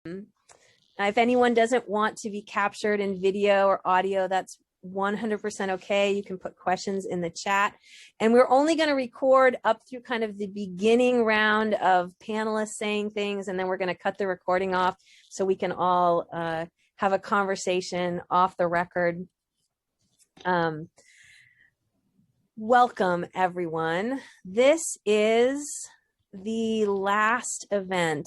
If anyone doesn't want to be captured in video or audio, that's 100% okay. You can put questions in the chat. And we're only going to record up through kind of the beginning round of panelists saying things, and then we're going to cut the recording off so we can all have a conversation off the record. Welcome, everyone. This is the last event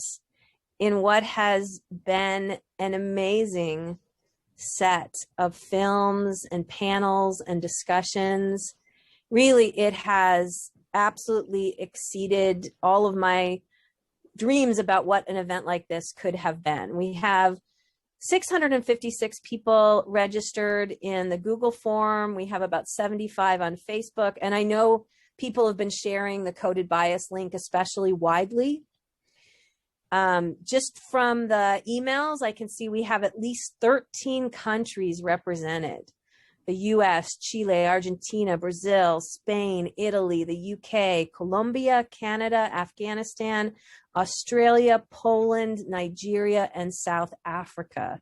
in what has been an amazing set of films and panels and discussions. Really, it has absolutely exceeded all of my dreams about what an event like this could have been. We have 656 people registered in the Google form. We have about 75 on Facebook. And I know people have been sharing the Coded Bias link especially widely. Just from the emails, I can see we have at least 13 countries represented. The US, Chile, Argentina, Brazil, Spain, Italy, the UK, Colombia, Canada, Afghanistan, Australia, Poland, Nigeria, and South Africa.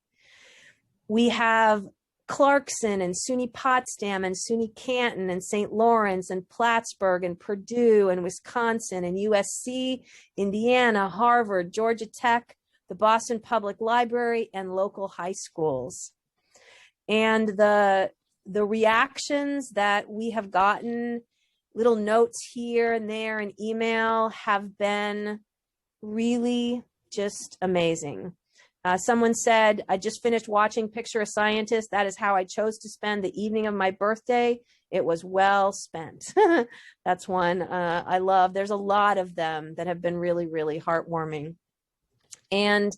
We have Clarkson and SUNY Potsdam and SUNY Canton and St. Lawrence and Plattsburgh and Purdue and Wisconsin and USC, Indiana, Harvard, Georgia Tech, the Boston Public Library, and local high schools. And the reactions that we have gotten, little notes here and there in email, have been really just amazing. Someone said, I just finished watching Picture a Scientist. That is how I chose to spend the evening of my birthday. It was well spent. That's one I love. There's a lot of them that have been really, really heartwarming. And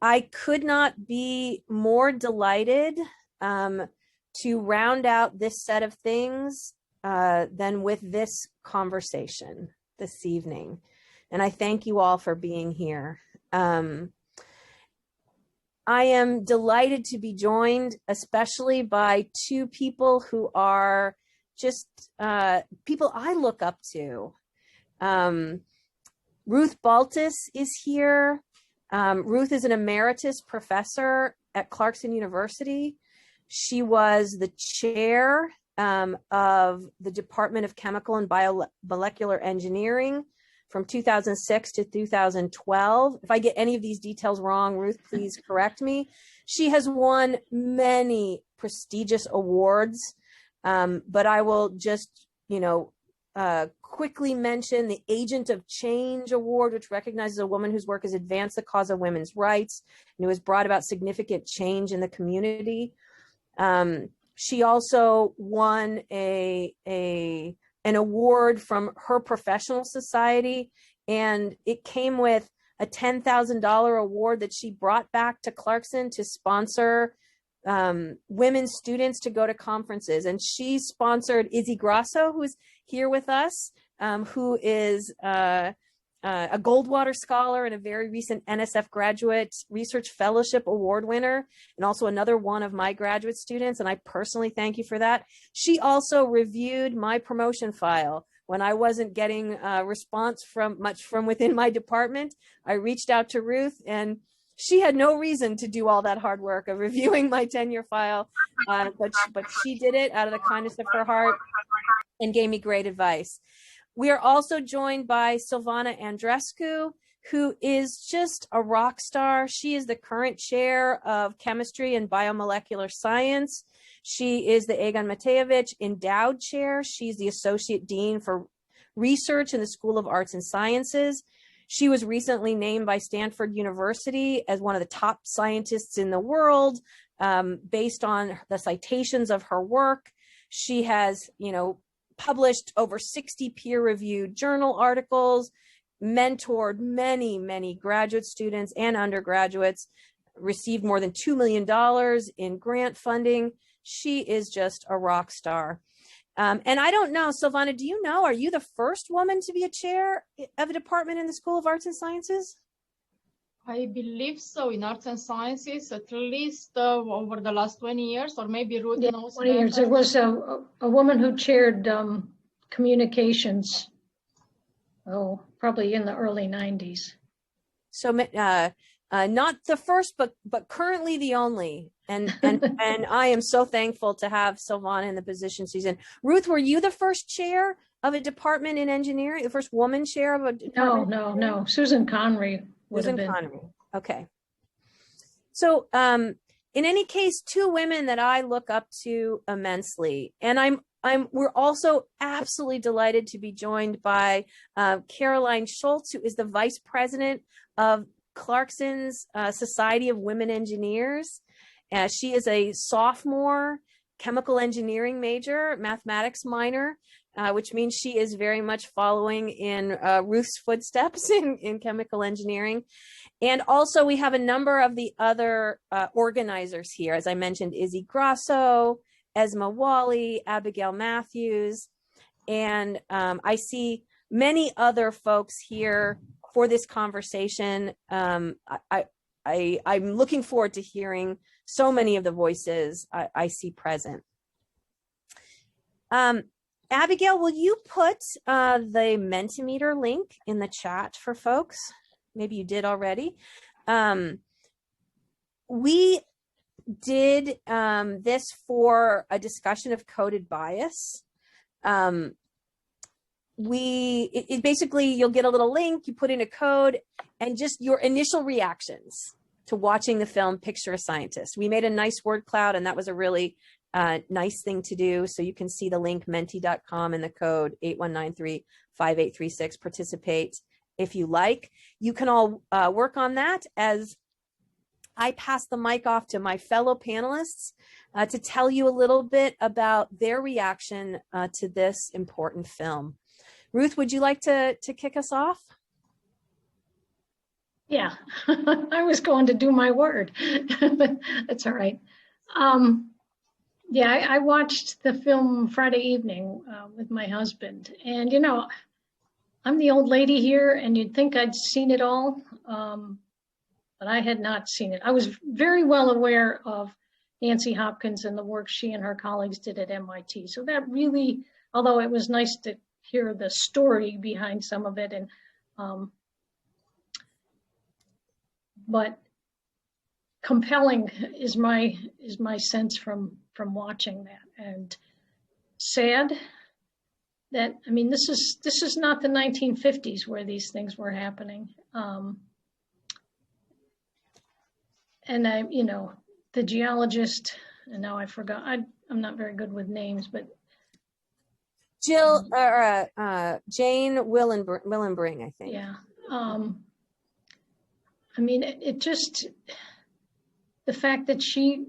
I could not be more delighted to round out this set of things than with this conversation this evening. And I thank you all for being here. I am delighted to be joined, especially by two people who are just people I look up to. Ruth Baltus is here. Ruth is an emeritus professor at Clarkson University. She was the chair of the Department of Chemical and Biomolecular Engineering from 2006 to 2012. If I get any of these details wrong, Ruth, please correct me. She has won many prestigious awards, but I will just, quickly mention the Agent of Change Award, which recognizes a woman whose work has advanced the cause of women's rights and who has brought about significant change in the community. She also won an award from her professional society, and it came with a $10,000 award that she brought back to Clarkson to sponsor women students to go to conferences. And she sponsored Izzy Grasso, who's here with us, who is a Goldwater Scholar and a very recent NSF Graduate Research Fellowship Award winner, and also another one of my graduate students, and I personally thank you for that. She also reviewed my promotion file. When I wasn't getting a response from within my department, I reached out to Ruth, and she had no reason to do all that hard work of reviewing my tenure file, but she did it out of the kindness of her heart and gave me great advice. We are also joined by Sylvana Andrescu, who is just a rock star. She is the current chair of chemistry and biomolecular science. She is the Egon Matejevich Endowed Chair. She's the associate dean for research in the School of Arts and Sciences. She was recently named by Stanford University as one of the top scientists in the world, based on the citations of her work. She has, published over 60 peer-reviewed journal articles, mentored many, many graduate students and undergraduates, received more than $2 million in grant funding. She is just a rock star. And I don't know, Sylvana, do you know, are you the first woman to be a chair of a department in the School of Arts and Sciences? I believe so, in arts and sciences, at least over the last 20 years, or maybe Ruth knows 20 years. There was a woman who chaired communications, probably in the early 90s. So not the first, but currently the only. And and I am so thankful to have Sylvana in the position she's in. Ruth, were you the first chair of a department in engineering, the first woman chair of a department? No. Susan Connery would have been. Connery. Okay. So in any case, two women that I look up to immensely, and we're also absolutely delighted to be joined by Caroline Schultz, who is the vice president of Clarkson's Society of Women Engineers. She is a sophomore chemical engineering major, mathematics minor, which means she is very much following in Ruth's footsteps in chemical engineering. And also we have a number of the other organizers here. As I mentioned, Izzy Grasso, Esma Wally, Abigail Matthews, and I see many other folks here for this conversation. I'm looking forward to hearing so many of the voices I see present. Abigail, will you put the Mentimeter link in the chat for folks? Maybe you did already. We did this for a discussion of coded bias. Basically, you'll get a little link, you put in a code, and just your initial reactions to watching the film Picture a Scientist. We made a nice word cloud, and that was a really nice thing to do. So you can see the link menti.com and the code 8193-5836. Participate if you like. You can all work on that as I pass the mic off to my fellow panelists to tell you a little bit about their reaction to this important film. Ruth, would you like to kick us off? Yeah, I was going to do my word. That's all right. Yeah, I watched the film Friday evening with my husband. And, you know, I'm the old lady here, and you'd think I'd seen it all, but I had not seen it. I was very well aware of Nancy Hopkins and the work she and her colleagues did at MIT. So that really, although it was nice to hear the story behind some of it, and but compelling is my sense from watching that, and sad that, I mean, this is not the 1950s where these things were happening. And I, you know, the geologist, and now I forgot, I'm not very good with names, but Jane Willenbring, I think. Yeah. I mean, it just, the fact that she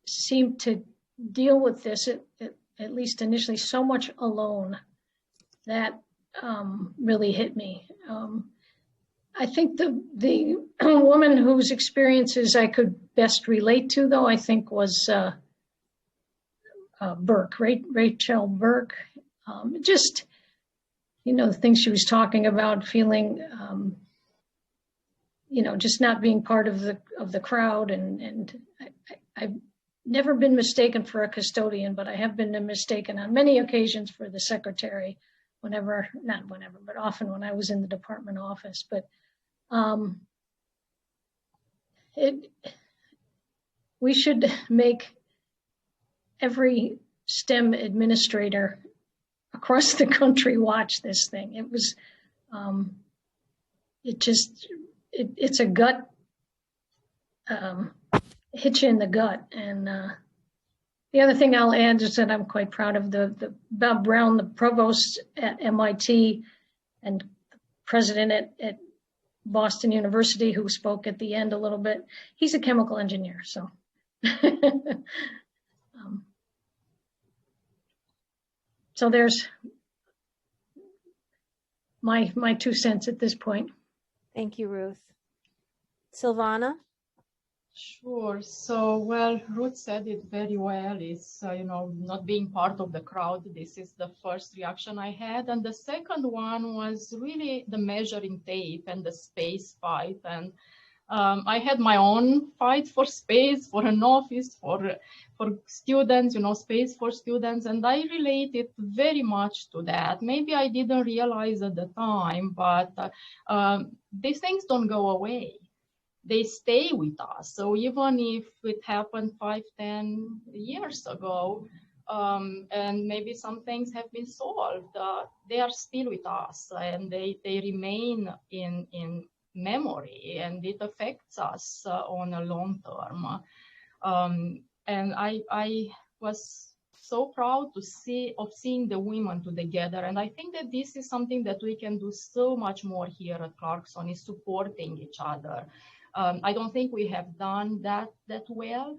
seemed to deal with this, at least initially, so much alone, that really hit me. I think the woman whose experiences I could best relate to, though, I think was Burke, Rachel Burke. Just, you know, the things she was talking about, feeling, you know, just not being part of the crowd, and I've never been mistaken for a custodian, but I have been mistaken on many occasions for the secretary, but often when I was in the department office. But we should make every STEM administrator across the country watch this thing. It was, it's a gut, hit you in the gut. And the other thing I'll add is that I'm quite proud of the Bob Brown, the provost at MIT and president at Boston University, who spoke at the end a little bit. He's a chemical engineer, so. So there's my 2 cents at this point. Thank you, Ruth. Sylvana? Sure. So, well, Ruth said it very well. It's, you know, not being part of the crowd. This is the first reaction I had. And the second one was really the measuring tape and the space fight. And I had my own fight for space, for an office, for students, you know, space for students. And I related very much to that. Maybe I didn't realize at the time, but these things don't go away. they stay with us. So even if it happened 5, 10 years ago, and maybe some things have been solved, they are still with us, and they remain in memory, and it affects us on a long term. And I was so proud to seeing the women together, and I think that this is something that we can do so much more here at Clarkson, is supporting each other. I don't think we have done that well.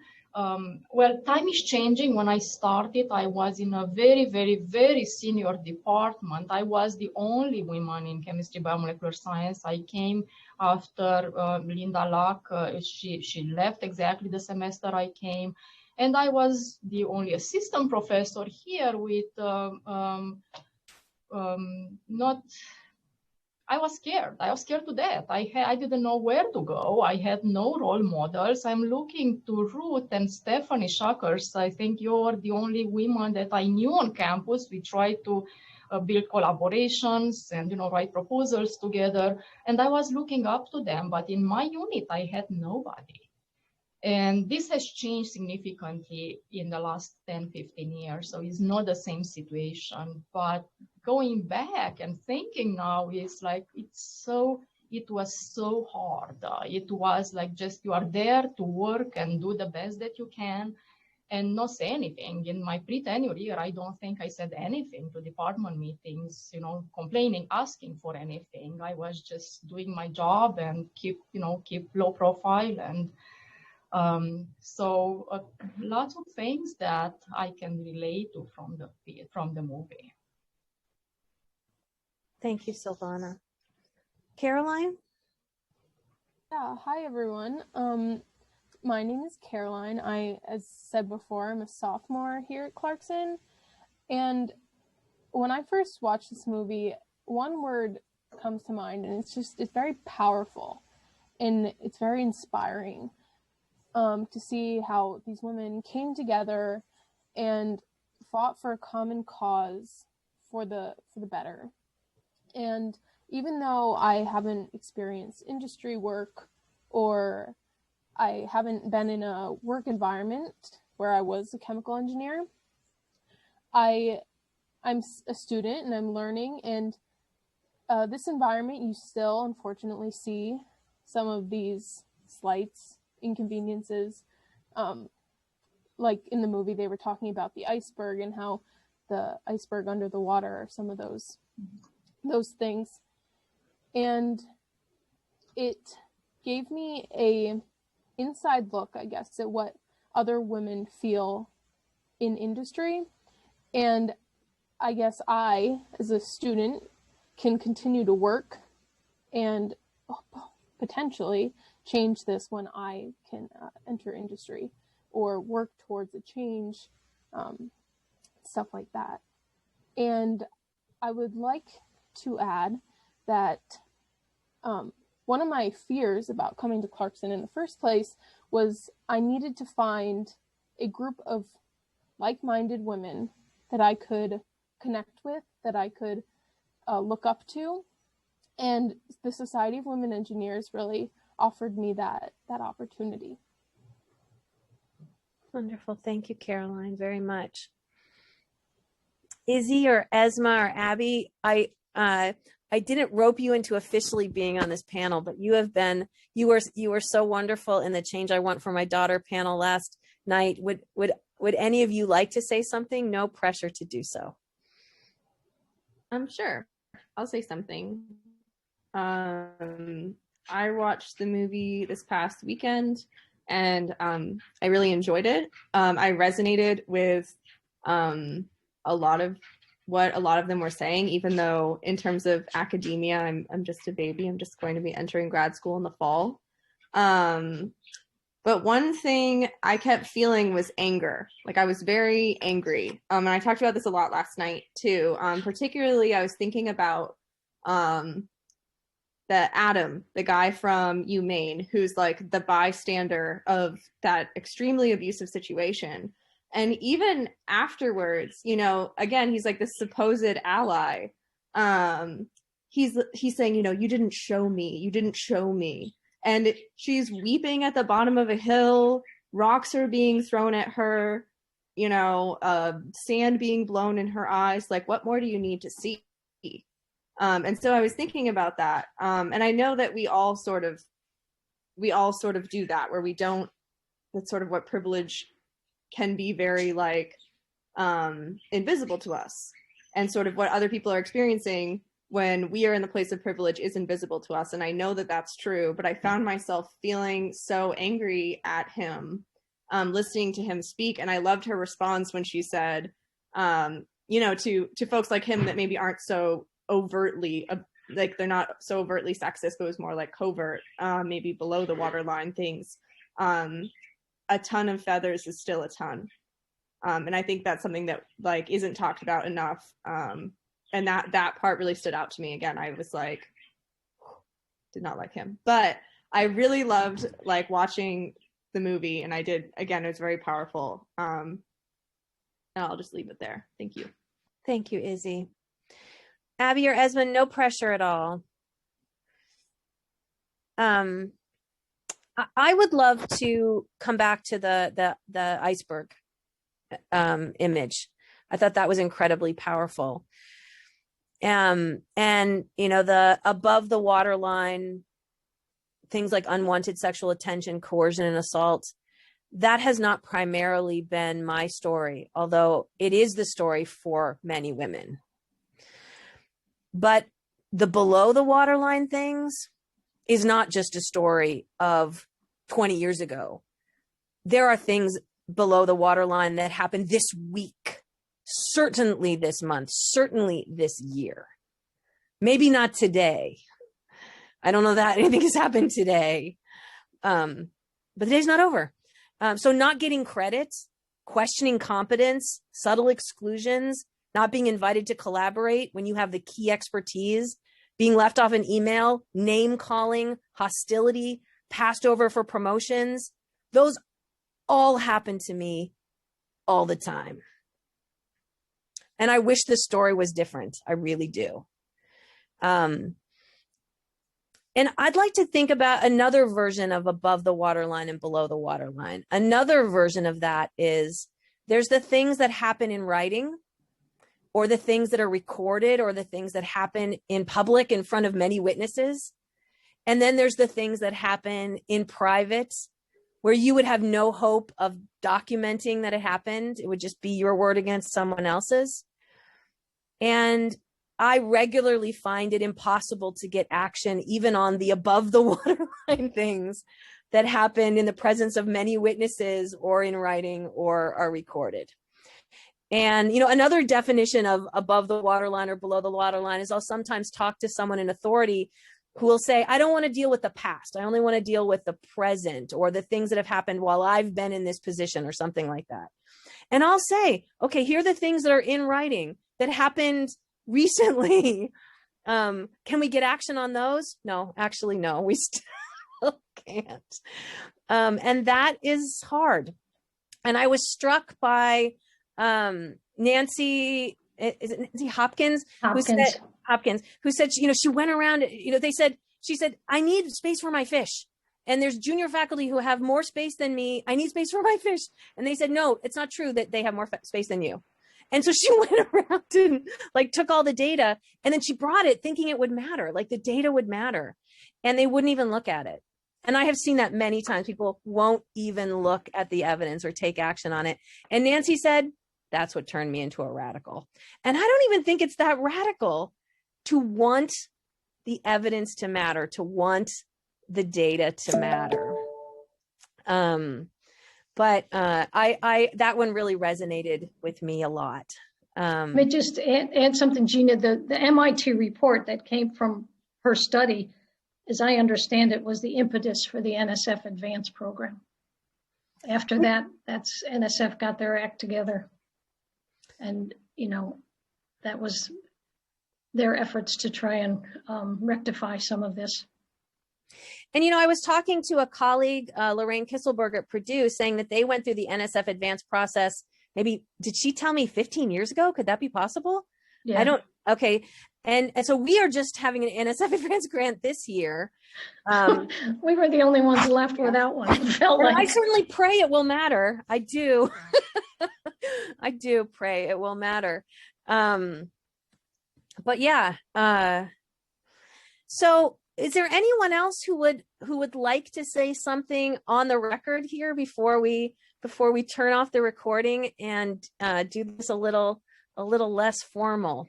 Well, time is changing. When I started, I was in a very, very, very senior department. I was the only woman in chemistry, biomolecular science. I came after Linda Luck. She left exactly the semester I came. And I was the only assistant professor here with not, I was scared. I was scared to death. I didn't know where to go. I had no role models. I'm looking to Ruth and Stephanie Shuckers. I think you're the only women that I knew on campus. We tried to build collaborations and, write proposals together. And I was looking up to them, but in my unit, I had nobody. And this has changed significantly in the last 10, 15 years. So it's not the same situation, but going back and thinking now is like, it was so hard. It was like just, you are there to work and do the best that you can and not say anything. In my pre-tenure year, I don't think I said anything to department meetings, complaining, asking for anything. I was just doing my job and keep low profile. And so lots of things that I can relate to from the movie. Thank you, Sylvana. Caroline? Yeah, hi everyone. My name is Caroline. As said before, I'm a sophomore here at Clarkson. And when I first watched this movie, one word comes to mind, and it's very powerful and it's very inspiring. To see how these women came together and fought for a common cause for the better. And even though I haven't experienced industry work, or I haven't been in a work environment where I was a chemical engineer, I'm a student and I'm learning, and this environment, you still unfortunately see some of these slights, inconveniences. Like in the movie, they were talking about the iceberg and how the iceberg under the water are some of those things. And it gave me a inside look, I guess, at what other women feel in industry. And I guess I, as a student, can continue to work and potentially change this when I can enter industry or work towards a change, stuff like that. And I would like to add that one of my fears about coming to Clarkson in the first place was I needed to find a group of like-minded women that I could connect with, that I could look up to. And the Society of Women Engineers really offered me that opportunity. Wonderful. Thank you, Caroline, very much. Izzy or Esma or Abby, I didn't rope you into officially being on this panel, but you were so wonderful in the Change I Want for My Daughter panel last night. Would any of you like to say something? No pressure to do so. Sure. I'll say something. I watched the movie this past weekend, and I really enjoyed it. I resonated with a lot of what a lot of them were saying, even though in terms of academia, I'm just a baby. I'm just going to be entering grad school in the fall. But one thing I kept feeling was anger. Like, I was very angry. And I talked about this a lot last night too. Particularly, I was thinking about Adam, the guy from UMaine, who's like the bystander of that extremely abusive situation. And even afterwards, again, he's like this supposed ally. He's saying, you didn't show me. and she's weeping at the bottom of a hill, rocks are being thrown at her, you know, sand being blown in her eyes. Like, what more do you need to see? And so I was thinking about that. And I know that we all sort of do that, where we don't, that's sort of what privilege can be, very like invisible to us, and sort of what other people are experiencing when we are in the place of privilege is invisible to us. And I know that that's true, but I found myself feeling so angry at him, listening to him speak. And I loved her response when she said, you know, to folks like him that maybe aren't so overtly, like they're not so overtly sexist, but it was more like covert, maybe below the waterline things. A ton of feathers is still a ton. And I think that's something that like isn't talked about enough. And that part really stood out to me. Again, I was like, did not like him, but I really loved like watching the movie, and I did, again, it was very powerful. And I'll just leave it there. Thank you. Thank you, Izzy. Abby or Esmond, no pressure at all. I would love to come back to the iceberg image. I thought that was incredibly powerful. And you know, the above the waterline things like unwanted sexual attention, coercion, and assault, that has not primarily been my story, although it is the story for many women. But the below the waterline things is not just a story of 20 years ago. There are things below the waterline that happened this week, certainly this month, certainly this year. Maybe not today. I don't know that anything has happened today, but the day's not over. So not getting credit, questioning competence, subtle exclusions, not being invited to collaborate when you have the key expertise, being left off an email, name calling, hostility, passed over for promotions. Those all happen to me all the time. And I wish the story was different. I really do. And I'd like to think about another version of above the waterline and below the waterline. Another version of that is there's the things that happen in writing, or the things that are recorded, or the things that happen in public in front of many witnesses. And then there's the things that happen in private, where you would have no hope of documenting that it happened. It would just be your word against someone else's. And I regularly find it impossible to get action, even on the above the waterline things that happen in the presence of many witnesses, or in writing, or are recorded. And, you know, another definition of above the waterline or below the waterline is I'll sometimes talk to someone in authority who will say, I don't want to deal with the past. I only want to deal with the present, or the things that have happened while I've been in this position, or something like that. And I'll say, okay, here are the things that are in writing that happened recently. Can we get action on those? No, actually, no, we still can't. And that is hard. And I was struck by Nancy, is it Nancy Hopkins? Who said, you know, she went around, you know, she said, I need space for my fish. And there's junior faculty who have more space than me. I need space for my fish. And they said, no, it's not true that they have more space than you. And so she went around and like took all the data, and then she brought it thinking it would matter, like the data would matter, and they wouldn't even look at it. And I have seen that many times. People won't even look at the evidence or take action on it. And Nancy said, that's what turned me into a radical. And I don't even think it's that radical to want the evidence to matter, to want the data to matter. But I that one really resonated with me a lot. Let me just add something, Gina. The MIT report that came from her study, as I understand it, was the impetus for the NSF Advance program. After that, that's NSF got their act together. And, you know, that was their efforts to try and rectify some of this. And, you know, I was talking to a colleague, Lorraine Kisselberg at Purdue, saying that they went through the NSF Advance process. Maybe, did she tell me 15 years ago? Could that be possible? Yeah. I don't, okay. And so we are just having an NSF Advance grant this year. We were the only ones left without one. It felt And I like. certainly pray it will matter. I do. I do pray it will matter. But yeah. So is there anyone else who would like to say something on the record here before we turn off the recording and do this a little less formal?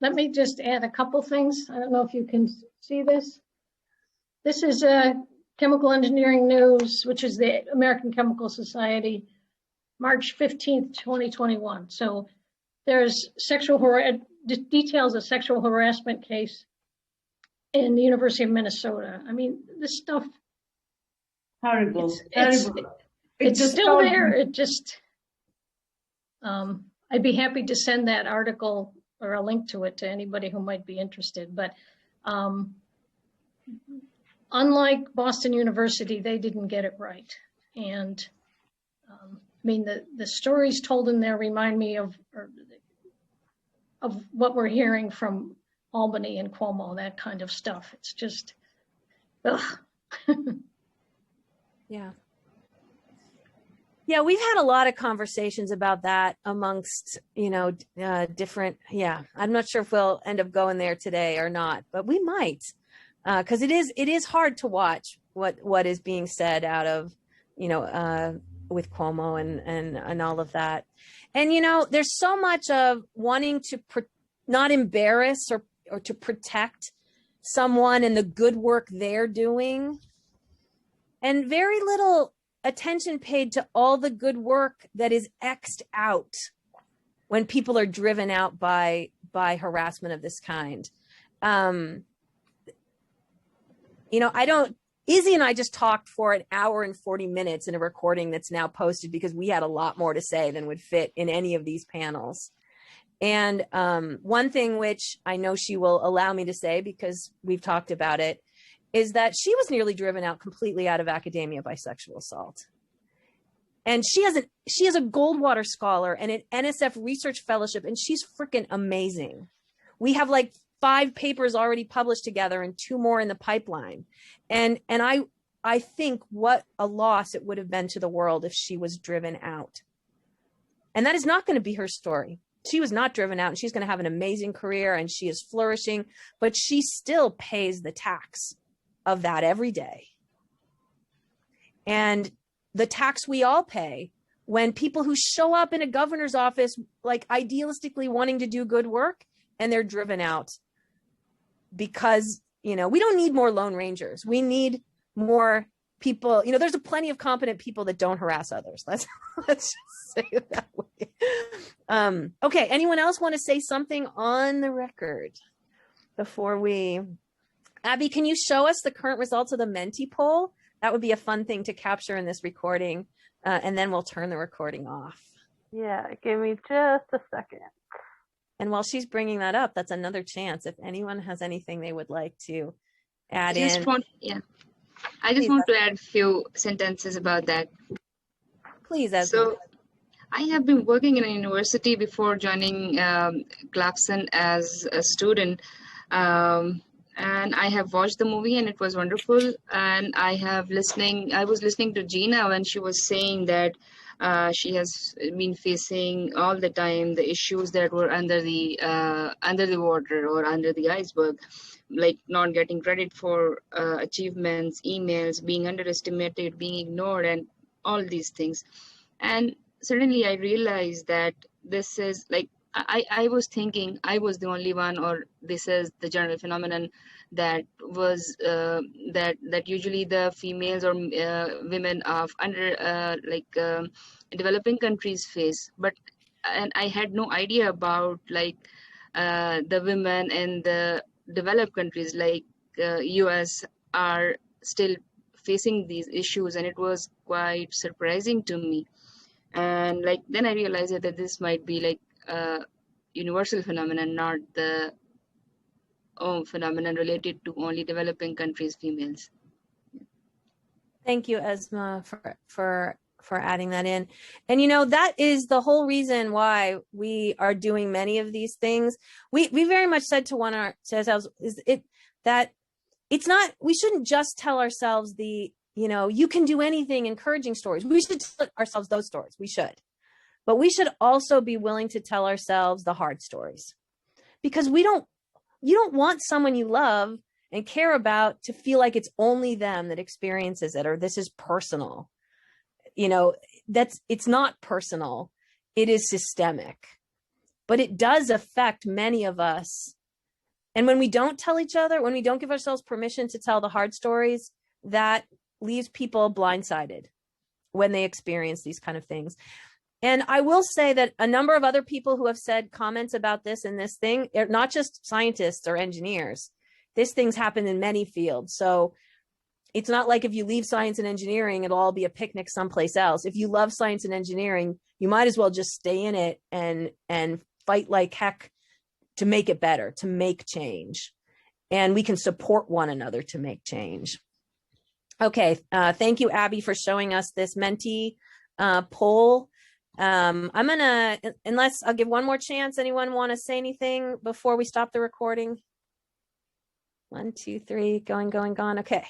Let me just add a couple things. I don't know if you can see this. This is Chemical Engineering News, which is the American Chemical Society, March 15th, 2021. So there's details of sexual harassment case in the University of Minnesota. I mean, this stuff. Horrible. It's still there. It just, I'd be happy to send that article or a link to it to anybody who might be interested. But unlike Boston University, they didn't get it right. And I mean, the stories told in there remind me of what we're hearing from Albany and Cuomo, that kind of stuff. It's just, ugh. Yeah. Yeah, we've had a lot of conversations about that amongst, different, I'm not sure if we'll end up going there today or not, but we might, because it is hard to watch what is being said out of, with Cuomo and all of that. And, there's so much of wanting to not embarrass or to protect someone and the good work they're doing, and very little attention paid to all the good work that is X'd out when people are driven out by harassment of this kind. Izzy and I just talked for an hour and 40 minutes in a recording that's now posted because we had a lot more to say than would fit in any of these panels. And one thing which I know she will allow me to say, because we've talked about it, is that she was nearly driven out completely out of academia by sexual assault. And she is a Goldwater scholar and an NSF research fellowship, and she's freaking amazing. We have like 5 papers already published together and 2 more in the pipeline. And I think what a loss it would have been to the world if she was driven out. And that is not going to be her story. She was not driven out, and she's going to have an amazing career, and she is flourishing, but she still pays the tax of that every day. And the tax we all pay when people who show up in a governor's office, like idealistically wanting to do good work, and they're driven out because, we don't need more Lone Rangers. We need more people. There's plenty of competent people that don't harass others. Let's just say it that way. Okay. Anyone else want to say something on the record before we... Abby, can you show us the current results of the Menti poll? That would be a fun thing to capture in this recording, and then we'll turn the recording off. Yeah, give me just a second. And while she's bringing that up, that's another chance. If anyone has anything they would like to add in. I just want to add a few sentences about that. Please, Esma. So, I have been working in a university before joining Clarkson as a student. And I have watched the movie and it was wonderful. And I was listening to Gina when she was saying that she has been facing all the time the issues that were under the water or under the iceberg, like not getting credit for achievements, emails, being underestimated, being ignored, and all these things. And suddenly I realized that this is like, I was thinking I was the only one, or this is the general phenomenon that was that usually the females or women of developing countries face. And I had no idea about the women in the developed countries like US are still facing these issues, and it was quite surprising to me. And then I realized that this might be universal phenomenon, not the phenomenon related to only developing countries' females. Thank you, Esma, for adding that in. And that is the whole reason why we are doing many of these things. We very much said to ourselves that it's not, we shouldn't just tell ourselves you can do anything, encouraging stories. We should tell ourselves those stories. We should. But we should also be willing to tell ourselves the hard stories, because you don't want someone you love and care about to feel like it's only them that experiences it, or this is personal. It's not personal. It is systemic, but it does affect many of us. And when we don't tell each other, when we don't give ourselves permission to tell the hard stories, that leaves people blindsided when they experience these kind of things. And I will say that a number of other people who have said comments about this and this thing, not just scientists or engineers, this thing's happened in many fields. So it's not like if you leave science and engineering, it'll all be a picnic someplace else. If you love science and engineering, you might as well just stay in it and fight like heck to make it better, to make change. And we can support one another to make change. Okay, thank you, Abby, for showing us this Menti poll. I'm gonna, unless I'll give one more chance. Anyone want to say anything before we stop the recording? 1, 2, 3, going, gone. Okay.